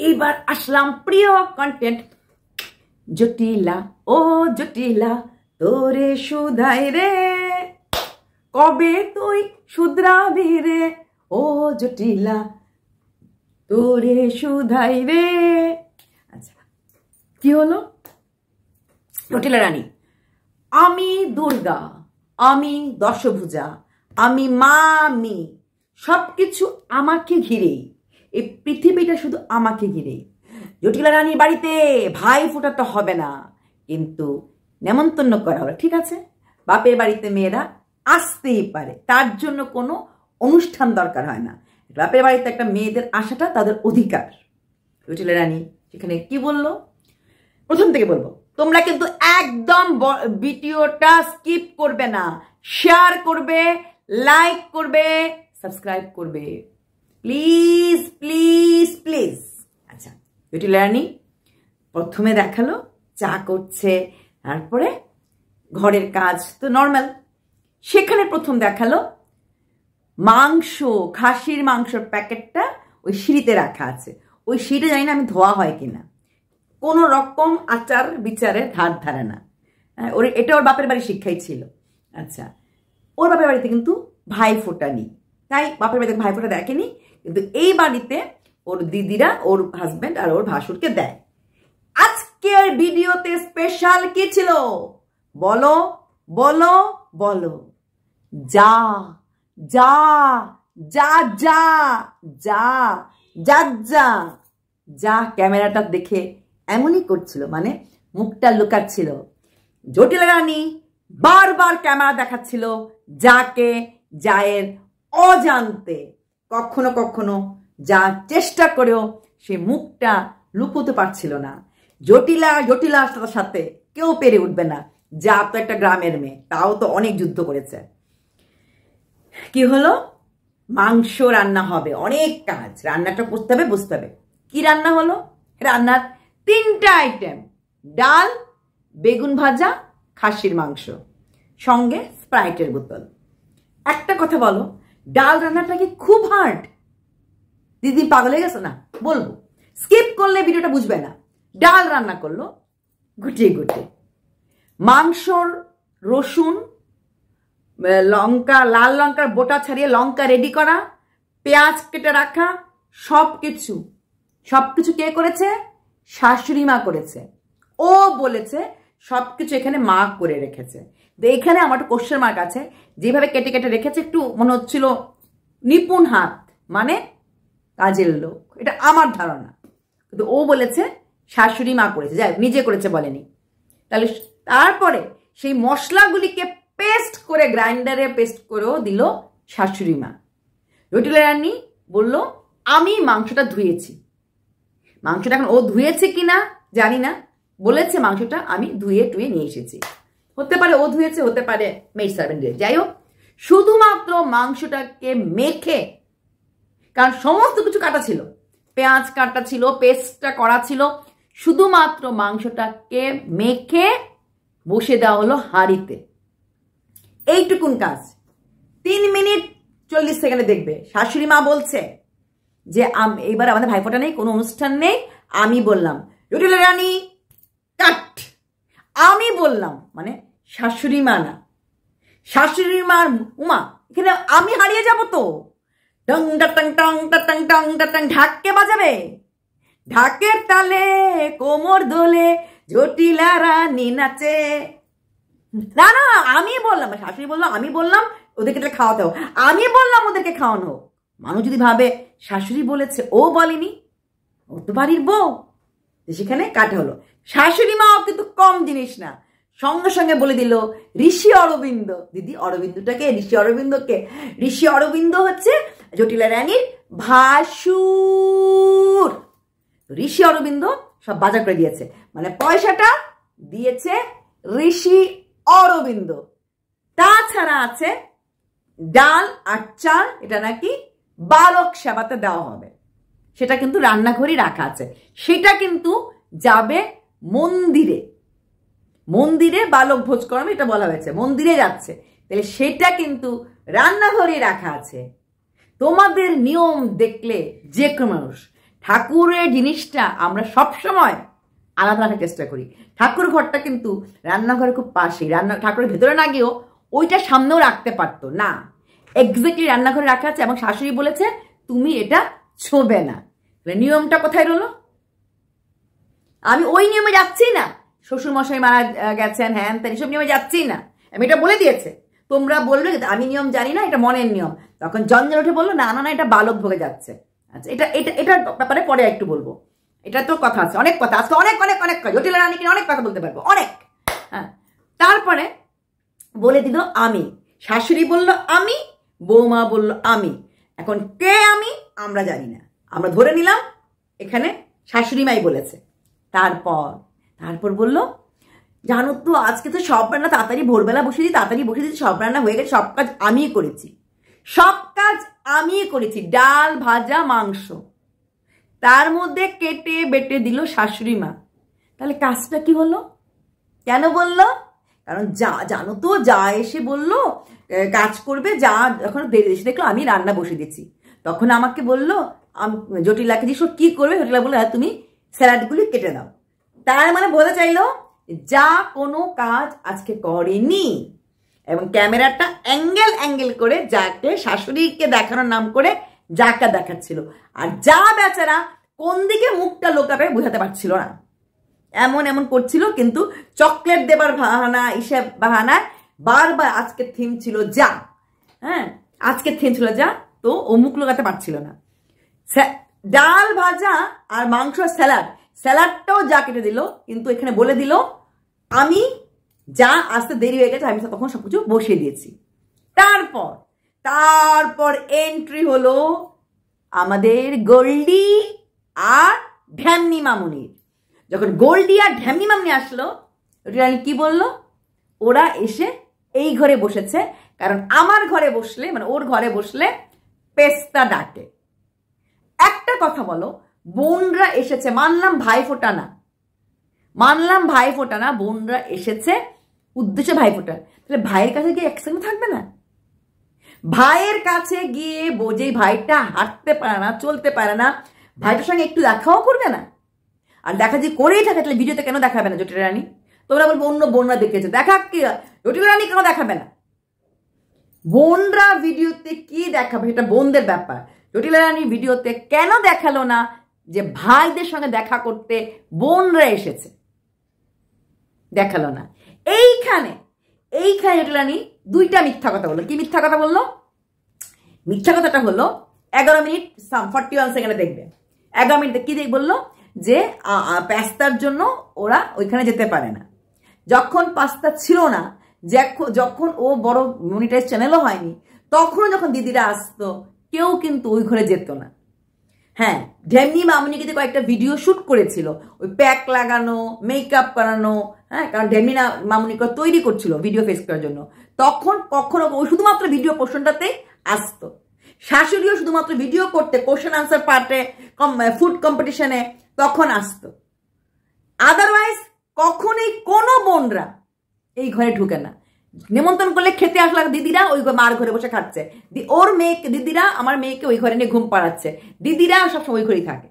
এবার আসলাম প্রিয় কন্টেন্ট। জটিলা ও জটিলা তোরে শুধাই রে, কবে তুই শুধরাবি রে, ও জটিলা তোরে শুধাই রে। আচ্ছা, কি হলো? জটিলা রানী, আমি দুর্গা, আমি দশভুজা, আমি মা, আমি সবকিছু আমাকে ঘিরেই, এই পৃথিবীটা শুধু আমাকে ঘিরেই। জটিলা রানীর বাড়িতে ভাই ফোটাতে হবে না, কিন্তু নেমন্তন্ন করা হলো, ঠিক আছে? বাপের বাড়িতে মেয়েরা আসতেই পারে, তার জন্য কোনো অনুষ্ঠান দরকার হয় না। বাপের বাড়িতে একটা মেয়েদের আসাটা তাদের অধিকার। জটিলা রানী সেখানে কি বললো প্রথম থেকে বলবো, তোমরা কিন্তু একদম ভিডিওটা স্কিপ করবে না, শেয়ার করবে, লাইক করবে, সাবস্ক্রাইব করবে, প্লিজ প্লিজ প্লিজ। আচ্ছা, জটিলা রানী প্রথমে দেখালো চা করছে, তারপরে ঘরের কাজ তো নর্মাল। সেখানে প্রথম দেখালো মাংস, খাসির মাংসের প্যাকেটটা ওই সিঁড়িতে রাখা আছে। ওই সিঁড়িতে জানি না আমি ধোয়া হয় কিনা, কোনো রকম আচার বিচারের ধার ধারে না। ওর এটা ওর বাপের বাড়ির শিক্ষাই ছিল। আচ্ছা, ওর বাপের বাড়িতে কিন্তু ভাই ফোটা নেই, তাই বাপের বাড়িতে ভাই ফোটা দেখেনি, কিন্তু এই বাড়িতে ওর দিদিরা ওর হাজবেন্ড আর ওর ভাসুরকে দেয়। আজকের ভিডিওতে স্পেশাল কি ছিল বলো বলো বলো? যা যা যা যা যা যা যা যা ক্যামেরাটা দেখে এমনই করছিল, মানে মুখটা লুকাচ্ছিল। জটিলা রানী বারবার ক্যামেরা দেখাচ্ছিল যাকে, যায়ের অজান্তে, কখনো কখনো যা চেষ্টা করেও সে মুখটা লুকোতে পারছিল না। জটিলার সাথে কেউ পেরে উঠবে না, যা তো একটা গ্রামের মেয়ে, তাও তো অনেক যুদ্ধ করেছে। কি হলো? মাংস রান্না হবে, অনেক কাজ, রান্নাটা করতে হবে, বুঝতে হবে কি রান্না হলো। রান্নার 3টা আইটেম, ডাল, বেগুন ভাজা, খাসির মাংস, সঙ্গে স্প্রাইটের বোতল। একটা কথা বলো, ডাল রান্নাটা কি খুব হার্ড? দিদি পাগল হয়ে গেছে না? বলবো, স্কিপ করলে ভিডিওটা বুঝবে না। ডাল রান্না করলো গুটিয়ে গুটিয়ে, মাংসর রসুন, লঙ্কা, লাল লঙ্কার বোটা ছাড়িয়ে লঙ্কা রেডি করা, পেঁয়াজ কেটে রাখা, সবকিছু কে করেছে? শাশুড়ি মা করেছে। ও বলেছে সবকিছু এখানে মা করে রেখেছে। এখানে আমার একটু কোশ্চেন মার্ক আছে, যেভাবে কেটে কেটে রেখেছে একটু মনে হচ্ছিল নিপুণ হাত, মানে কাজের লোক, এটা আমার ধারণা। কিন্তু ও বলেছে শাশুড়ি মা করেছে, যাই নিজে করেছে বলেনি। তাহলে তারপরে সেই মশলাগুলিকে পেস্ট করে, গ্রাইন্ডারে পেস্ট করেও দিল শাশুড়ি মা। জটিলা রানী বলল আমি মাংসটা ধুয়েছি। মাংসটা এখন ও ধুয়েছে কিনা জানি না, বলেছে মাংসটা আমি ধুয়ে টুয়ে নিয়ে এসেছি। হতে পারে ও ধুয়েছে, হতে পারে মেড সার্ভেন্ট দিয়ে, যাই হোক শুধুমাত্র মাংসটাকে মেখে, কারণ সমস্ত কিছু কাটা ছিল, পেঁয়াজ কাটা ছিল, পেস্টটা করা ছিল, শুধুমাত্র মাংসটাকে মেখে বসে দেওয়া হলো হাঁড়িতে। এইটুকুন কাজ 3 মিনিট 40 সেকেন্ডে দেখবে। শাশুড়ি মা বলছে যে এইবার আমাদের ভাইফোঁটা নেই, কোনো অনুষ্ঠান নেই, আমি বললাম জটিলা রানী কাট, আমি বললাম, মানে শাশুড়ি মা না, শাশুড়ি মার উমা, এখানে আমি হারিয়ে যাব তো। টং টং টং টং টং টং, ঢাককে বাজাবে, ঢাকের তালে কোমর দোলে জটিলা রানী নাচে। না না, আমি বললাম, শাশুড়ি বললাম, আমি বললাম ওদেরকে তাহলে খাওয়াতে হোক, আমি বললাম ওদেরকে খাওয়ানো হোক। মানুষ যদি ভাবে শাশুড়ি বলেছে, ও বলেনি, ও তো বাড়ির বউ, সেখানে কাটা হলো। শাশুড়ি মাও কিন্তু কম জিনিস না, সঙ্গে সঙ্গে বলে দিল ঋষি অরবিন্দ। দিদি অরবিন্দটাকে, ঋষি অরবিন্দকে? ঋষি অরবিন্দ হচ্ছে জটিলা রানীর ভাসুর। ঋষি অরবিন্দ সব বাজার করে দিয়েছে, মানে পয়সাটা দিয়েছে ঋষি অরবিন্দ। তাছাড়া আছে ডাল আর চাল, এটা নাকি বালক সেবাতে দেওয়া হবে, সেটা কিন্তু রান্নাঘরেই রাখা আছে, সেটা কিন্তু যাবে মন্দিরে। মন্দিরে বালক ভোজ করাবে, এটা বলা হয়েছে, মন্দিরে যাচ্ছে, তাহলে সেটা কিন্তু রান্নাঘরেই রাখা আছে। তোমাদের নিয়ম দেখলে যে কোনো মানুষ ঠাকুরের জিনিসটা আমরা সবসময় আলাদা রাখার চেষ্টা করি। ঠাকুর ঘরটা কিন্তু রান্নাঘরের খুব পাশেই, ঠাকুরের ভেতরে না গিয়েও ওইটা সামনেও রাখতে পারতো না, এক্স্যাক্টলি রান্নাঘরে রাখা আছে এবং শাশুড়ি বলেছে তুমি এটা ছোবে না। নিয়মটা কোথায় রইল? আমি ওই নিয়মে যাচ্ছি না, শ্বশুর মশাই মারা গেছেন হ্যান ত্যান এসব নিয়মে যাচ্ছি না, আমি এটা বলে দিয়েছে। তোমরা বলবে আমি নিয়ম জানি না, এটা মনের নিয়ম। তখন জঞ্জাল উঠে বললো না না না এটা বালক ভোগে যাচ্ছে। আচ্ছা এটা এটা এটার ব্যাপারে পরে একটু বলবো, এটা তো কথা আছে, অনেক কথা আজকে, অনেক অনেক অনেক জটিল রানী কিনে অনেক কথা বলতে পারবো অনেক। হ্যাঁ, তারপরে বলে দিল আমি, শাশুড়ি বলল আমি, বৌমা বলল আমি। এখন কে আমি আমরা জানি না, আমরা ধরে নিলাম এখানে শাশুড়ি মাই বলেছে। তারপর বলল জানো তো আজকে তো সব রান্না তাড়াতাড়ি ভোরবেলা বসে দিই, তাড়াতাড়ি বসে দিই, সব রান্না হয়ে গেছে, সব কাজ আমিই করেছি, সব কাজ আমিই করেছি, ডাল ভাজা মাংস, তার মধ্যে কেটে বেটে দিল শাশুড়ি মা। তাহলে কাজটা কি হলো? কেন বললো? কারণ জানো তো যা এসে বললো কাজ করবে, যা যখন এসে দেখলো আমি রান্না বসে দিচ্ছি, তখন আমাকে বললো জটিলাকে জিজ্ঞেস কি করবে, জটিলা বললো তুমি স্যালাডগুলি কেটে দাও। তার মানে বলতে চাইলো যা কোনো কাজ আজকে করেনি, এবং ক্যামেরাটা অ্যাঙ্গেল করে যাকে শাশুড়িকে দেখানোর নাম করে যাকে দেখাচ্ছিল, আর যা বেচারা কোন দিকে মুখটা লোকাবে বোঝাতে পারছিল না, এমন করছিল। কিন্তু চকলেট দেবার বাহানা, হিসেব বাহানায় বারবার আজকের থিম ছিল যা, হ্যাঁ আজকের থিম ছিল যা, তো ও মুখ লোকাতে পারছিল না। ডাল ভাজা আর মাংস স্যালাডটাও যা কেটে দিল, কিন্তু এখানে বলে দিল আমি যা আসতে দেরি হয়ে গেছে আমি তখন সবকিছু বসিয়ে দিয়েছি। তারপর এন্ট্রি হলো আমাদের গোল্ডি আর ঢ্যামনি মামুনির। যখন গোল্ডি আর ঢ্যামনি মামুনি আসলো, রানী কি বললো? ওরা এসে এই ঘরে বসেছে, কারণ আমার ঘরে বসলে মানে ওর ঘরে বসলে পেস্তা ডাকে। একটা কথা বলো, বোনরা এসেছে, মানলাম ভাইফোঁটা না, বোনরা এসেছে উদ্দেশ্যে ভাইফোঁটা, তাহলে ভাইয়ের কাছে গিয়ে একসঙ্গে থাকবে না? ভাইয়ের কাছে গিয়ে যেই ভাইটা হাঁটতে পারে না, চলতে পারে না, ভাইটার সঙ্গে একটু দেখাও করবে না? আর দেখা যে করেই থাকে তাহলে ভিডিওতে কেন দেখাবে না জটিল রানী? তোমরা বলবো অন্য বোনরা দেখেছে, দেখা কি জটিল রানী কেন দেখাবে না? বোনরা ভিডিওতে কি দেখাবে এটা বোনদের ব্যাপার। জটিল রানী ভিডিওতে কেন দেখালো না যে ভাইদের সঙ্গে দেখা করতে বোনরা এসেছে? দেখালো না। এইখানে জটিল রানী দুইটা মিথ্যা কথা বললো। কি মিথ্যা কথা বললো? মিথ্যা কথাটা হলো 11 মিনিট 41 সেকেন্ডে দেখবে, 11 মিনিটে কি বললো যে পাস্তার জন্য ওরা ওইখানে যেতে পারে না। যখন পাস্তা ছিল না, যখন ও বড় মনিটাইজ চ্যানেলও হয়নি, তখনও যখন দিদিরা আসতো কেউ কিন্তু ওই ঘরে যেত না। হ্যাঁ, ঢেমনি মামুনি কিন্তু কয়েকটা ভিডিও শুট করেছিল, ওই প্যাক লাগানো, মেকআপ করানো, হ্যাঁ, কারণ ঢেমনি মামুনি তৈরি করছিল ভিডিও ফেস করার জন্য। তখন কখনো ও শুধুমাত্র ভিডিও পোর্শনটাতেই আসতো, শাশুড়িও শুধুমাত্র ভিডিও করতে কোশ্চেন আনসার পার্টে, ফুড কম্পিটিশনে তখন আসতো। আদারওয়াইজ কখনোই কোনো বোনরা এই ঘরে ঢুকে না। নিমন্ত্রণ করলে খেতে আসলে দিদিরা ওই মার ঘরে বসে খাচ্ছে, ওর মেয়েকে দিদিরা আমার মেয়েকে ওই ঘরে নিয়ে ঘুম পাড়াচ্ছে, দিদিরা সবসময় ওই ঘরেই থাকে।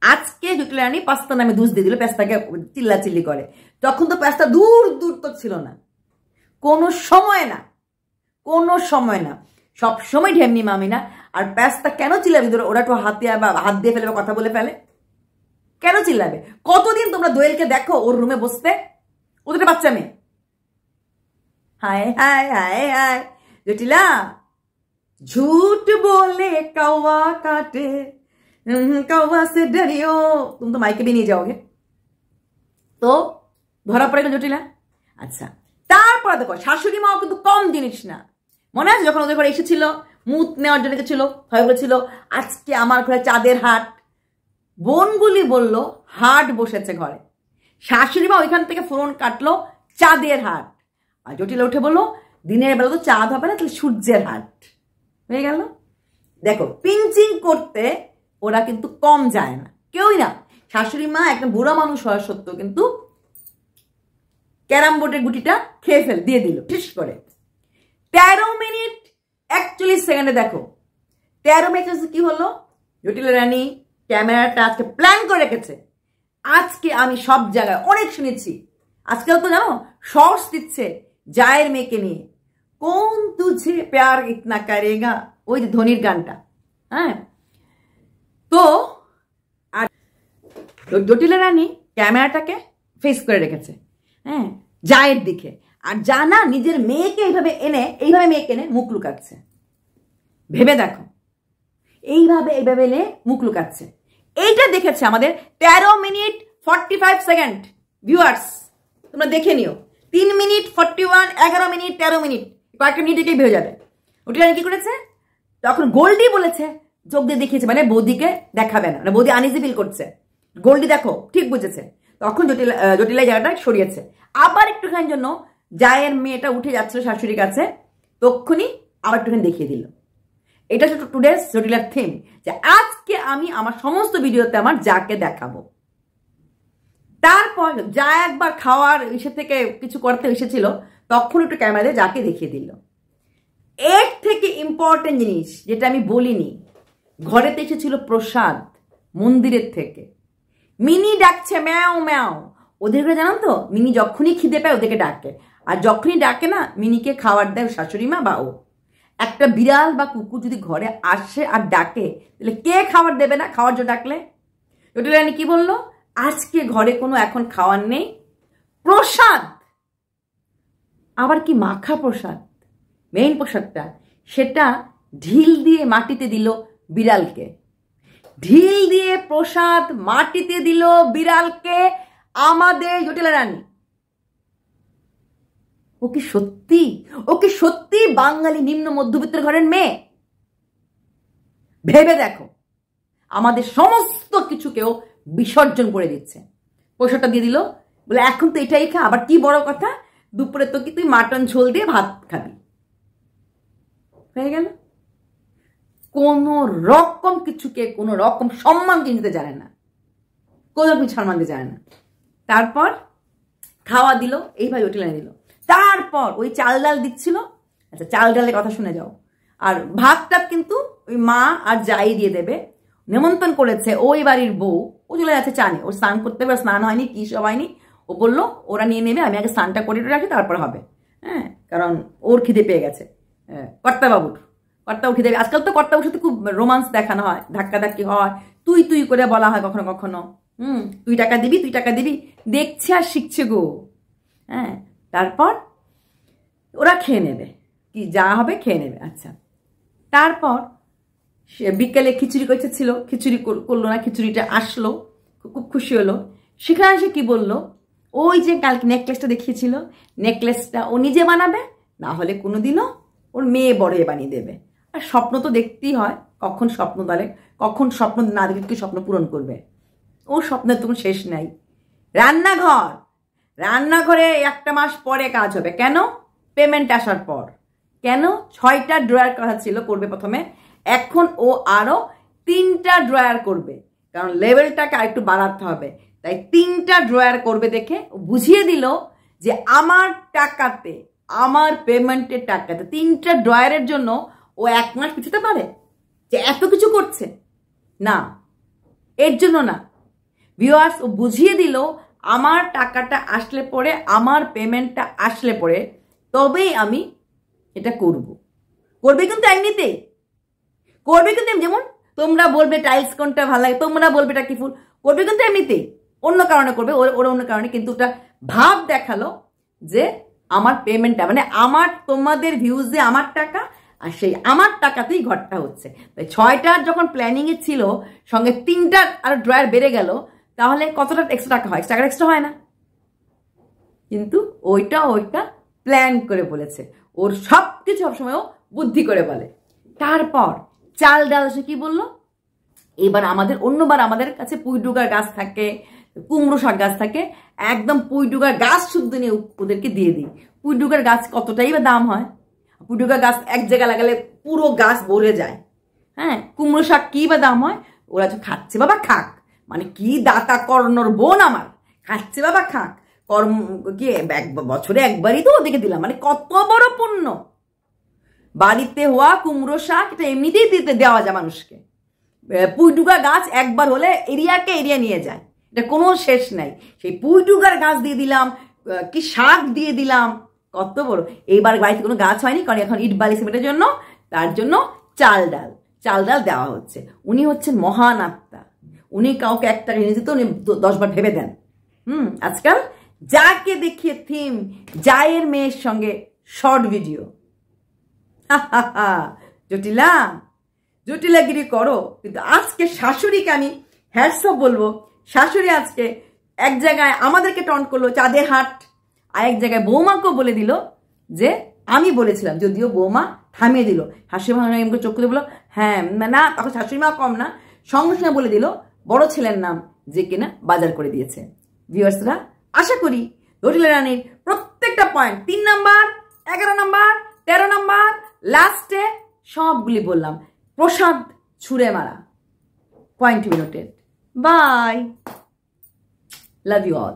আজকে জটিল রানী পাস্তা নামে দুষ দিয়ে দিল, পেস্তাকে চিল্লাচিল্লি করে। তখন তো পেস্তা দূর তো ছিল না, কোনো সময় না, সব সময় ঢেমনি মামি না। আর পেস্তা কেন চিল্লাবি? ওরা একটু হাত দিয়ে ফেলে, কথা বলে ফেলে, কেন চিল্লাবে? কতদিন তোমরা দোয়েলকে দেখো ওর রুমে বসতে, ওদের বাচ্চা মেয়ে। হায় হায় হায় হায় জটিলা, झूठ बोले कौवा काटे, कौवा से डरियो। तुम तो मायके भी नहीं जाओगे, तो ধরা পড়ে গেল জটিলা। আচ্ছা, তারপরে দেখো শাশুড়ি মাও কিন্তু কম জিনিস না। মনে আছে যখন ওদের ঘরে এসেছিল মুত নেওয়ার জন্য গেছিল, হয় বলেছিল আজকে আমার ঘরে চাঁদের হাট, বোনগুলি বলল হাট বসেছে ঘরে। শাশুড়ি মা ওইখান থেকে ফোন কাটলো চাঁদের হাট, আর জটিলা উঠে বললো দিনের বেলা তো চাঁদ হবে না, তাহলে সূর্যের হাট হয়ে গেল। দেখো পিঞ্চিং করতে ওরা কিন্তু কম যায় না, কেউই না। শাশুড়ি মা একটা বুড়া মানুষ হওয়া সত্ত্বেও কিন্তু ক্যারাম বোর্ডের গুটিটা খেয়ে দিয়ে দিল ঠিক করে। 13 মিনিট 41 সেকেন্ডে দেখো 13 মিনিট কি হলো, জটিল রানী ক্যামেরাটা আজকে প্ল্যান করে রেখেছে। আজকে আমি সব জায়গায় অনেক শুনেছি, আজকাল তো জানো শর্টস দিচ্ছে জায়ের মেয়েকে নিয়ে, কোন তুঝে প্যার ইতনা করেগা, ওই যে ধোনির গানটা। হ্যাঁ, তো আর জটিলা রানী ক্যামেরাটাকে ফেস করে রেখেছে, হ্যাঁ, জায়ের দিকে। আর জানা নিজের মেয়েকে এইভাবে মেয়েকে এনে মুখ লুকাচ্ছে। ভেবে দেখো, এইভাবে এনে মুখ লুকাচ্ছে। এইটা দেখেছে আমাদের 13 মিনিট 45 সেকেন্ড ভিউয়ার্স, তোমরা দেখে নিও। 3 মিনিট 41, 11 মিনিট, 13 মিনিট, কয়েকটা মিনিট এটাই বের যাবে। ওটা কি করেছে, তখন গোল্ডি বলেছে, চোখ দিয়ে দেখিয়েছে, মানে বৌদিকে দেখাবে না, মানে বৌদি আনইজি ফিল করছে। গোল্ডি দেখো ঠিক বুঝেছে, তখন জটিলা জায়গাটা সরিয়েছে। আবার একটুখানি জন্য জায়ের মেয়েটা উঠে যাচ্ছিল শাশুড়ির কাছে, তক্ষুনি আবার একটুখানি দেখিয়ে দিল। এটা হচ্ছে টুডেস জটিলার থিম, যে আজকে আমি আমার সমস্ত ভিডিওতে আমার যাকে দেখাবো। তারপর যা একবার খাওয়ার ইসে থেকে কিছু করতে এসেছিল, তখন একটু ক্যামেরাতে যাকে দেখিয়ে দিল। এর থেকে ইম্পর্টেন্ট জিনিস যেটা আমি বলিনি, ঘরেতে এসেছিল প্রসাদ মন্দিরের থেকে। মিনি ডাকছে ম্যাও ম্যাও, ওদেরকে জানান তো, মিনি যখনই খিদে পায় ওদেরকে ডাকে, আর যখনই ডাকে না মিনিকে খাবার দেয় শাশুড়ি মা বা ও। একটা বিড়াল বা কুকুর যদি ঘরে আসে আর ডাকে, তাহলে কে খাবার দেবে না খাওয়ার জন্য ডাকলে? জটিলা রানী কি বললো, আজকে ঘরে কোনো এখন খাওয়ার নেই, প্রসাদ। আবার কি মাখা প্রসাদ, মেইন প্রসাদটা সেটা ঢিল দিয়ে মাটিতে দিল বিড়ালকে। ঢিল দিয়ে প্রসাদ মাটিতে দিল বিড়ালকে আমাদের জটিলা রানী। ও কি সত্যি বাঙালি নিম্ন মধ্যবিত্তের ঘরের মেয়ে? ভেবে দেখো, আমাদের সমস্ত কিছুকেও বিসর্জন করে দিচ্ছে। প্রসাদটা দিয়ে দিল, বলে এখন তো এটাই খা। আবার কি বড় কথা, দুপুরে তো কি তুই মাটন ঝোল দিয়ে ভাত খাবি, হয়ে গেল। কোন রকম কিছুকে কোন রকম সম্মান দিতে জানে না, কোন রকম সম্মান দিতে জানে না। তারপর খাওয়া দিল, এইভাবে জটিলা দিল। তারপর ওই চাল ডাল দিচ্ছিল, আচ্ছা চাল ডালের কথা শুনে যাও। আর ভাতটা কিন্তু ওই মা আর যাই দিয়ে দেবে। নেমন্তন্ন করেছে ওই বাড়ির বউ, ও চলে যাচ্ছে চানে, ওর স্নান করতে হবে, স্নান হয়নি, কি সব হয়নি। ও বললো ওরা নিয়ে নেবে, আমি আগে স্নানটা করে রাখি তারপর হবে। হ্যাঁ, কারণ ওর খিদে পেয়ে গেছে, কর্তাবাবুর খিদে। আজকাল তো কর্তাবাবুর সাথে খুব রোমান্স দেখানো হয়, ধাক্কাধাক্কি হয়, তুই তুই করে বলা হয় কখনো কখনো। তুই টাকা দিবি, দেখছে আর শিখছে গো। হ্যাঁ, তারপর ওরা খেয়ে নেবে, কি যা হবে খেয়ে নেবে। আচ্ছা, তারপর বিকেলে খিচুড়ি করতেছিল, খিচুড়ি করলো না, খিচুড়িটা আসলো, খুব খুশি হলো। সেখানে সে কি বললো, ওই যে কালকে নেকলেসটা দেখিয়েছিল, নেকলেসটা ও নিজে বানাবে, না হলে কোনোদিনও ওর মেয়ে বড় বানিয়ে দেবে। আর স্বপ্ন তো দেখতেই হয়, কখন স্বপ্ন না দেখে কি স্বপ্ন পূরণ করবে। ও স্বপ্নের তখন শেষ নাই। রান্নাঘরে 1 মাস পরে কাজ হবে, কেন? পেমেন্ট আসার পর। কেন? 6টা ড্রয়ার কথা ছিল করবে প্রথমে, এখন ও আরো 3টা ড্রয়ার করবে, কারণ লেভেলটাকে আরেকটু বাড়াতে হবে। তাই 3টা ড্রয়ার করবে দেখে বুঝিয়ে দিল যে আমার টাকাতে, আমার পেমেন্টের টাকাতে 3টা ড্রয়ারের জন্য ও 1 মাস পিছুতে পারে? যে এত কিছু করছে না, এর জন্য না ভিউয়ার্স, ও বুঝিয়ে দিল আমার টাকাটা আসলে পরে, আমার পেমেন্টটা আসলে পরে তবেই আমি এটা করবে কিন্তু এমনিতেই করবে, কিন্তু যেমন তোমরা বলবে টাইলস কোনটা ভালো লাগে, তোমরা বলবে এটা কি ফুল, করবে কিন্তু এমনিতেই, অন্য কারণে করবে, ওরা অন্য কারণে। কিন্তু ওটা ভাব দেখালো যে আমার পেমেন্টটা, মানে আমার তোমাদের ভিউজে আমার টাকা, আর সেই আমার টাকাতেই ঘরটা হচ্ছে। তাই 6টার যখন প্ল্যানিং এ ছিল, সঙ্গে 3টা আর ড্রয়ার বেড়ে গেল, তাহলে কতটা এক্সট্রা টাকা হয়? টাকা এক্সট্রা হয় না, কিন্তু ওইটা প্ল্যান করে বলেছে। ওর সবকিছু সবসময় ও বুদ্ধি করে বলে। তারপর চাল ডাল সে কি বললো, এবার অন্যবার আমাদের কাছে পুঁইডুগার গাছ থাকে, কুমড়ো শাক গাছ থাকে, একদম পুঁইডুগার গাছ শুদ্ধ নিয়ে ওদেরকে দিয়ে দিই। পুঁইডুগার গাছ কতটাই বা দাম হয়, পুঁইডুগার গাছ এক জায়গায় লাগালে পুরো গাছ ভরে যায়। হ্যাঁ, কুমড়ো শাক কি বা দাম হয়, ওরা যে খাচ্ছে বাবা খাক, মানে কি দাতা কর্ণর বোন আমার, খাচ্ছে বাবা খাক, কি বছরে একবারই তো ওদেরকে দিলাম, মানে কত বড় পুণ্য। বাড়িতে হওয়া কুমড়ো শাক এটা এমনিতেই দিতে দেওয়া যায় মানুষকে, পুঁইডুগা গাছ একবার হলে এরিয়াকে এরিয়া নিয়ে যায়, এটা কোনো শেষ নাই। সেই পুঁইডুগার গাছ দিয়ে দিলাম, কি শাক দিয়ে দিলাম, কত বড়। এইবার বাড়িতে কোনো গাছ হয়নি, কারণ এখন ইট বালি সিমেন্টের জন্য, তার জন্য চাল ডাল দেওয়া হচ্ছে। উনি হচ্ছেন মহান আত্মা, উনি কাউকে একটা জিনিস দিতে উনি 10 বার ভেবে দেন। আজকাল যাকে দেখিয়ে থিম জায়ের মেয়ের সঙ্গে শর্ট ভিডিও। জটিলাগিরি করো, কিন্তু আজকে শাশুড়িকে আমি হ্যাটসঅপ বলবো। শাশুড়ি আজকে এক জায়গায় আমাদেরকে টন্ট করলো চাঁদের হাট, আর এক জায়গায় বৌমাকেও বলে দিল যে আমি বলেছিলাম, যদিও বৌমা থামিয়ে দিল। শাশুড়ি মা এমন চোখ করে বললো হ্যাঁ না, তখন শাশুড়ি মা কম না, সঙ্গে সঙ্গে বলে দিল বড় ছেলের নাম যে কিনা বাজার করে দিয়েছে। ভিউয়ার্সরা, আশা করি জটিলা রানীর প্রত্যেকটা পয়েন্ট 3 নাম্বার, 11 নাম্বার, 13 নাম্বার, লাস্টে সবগুলি বললাম, প্রসাদ ছুঁড়ে মারা, point noted. Bye, love you all.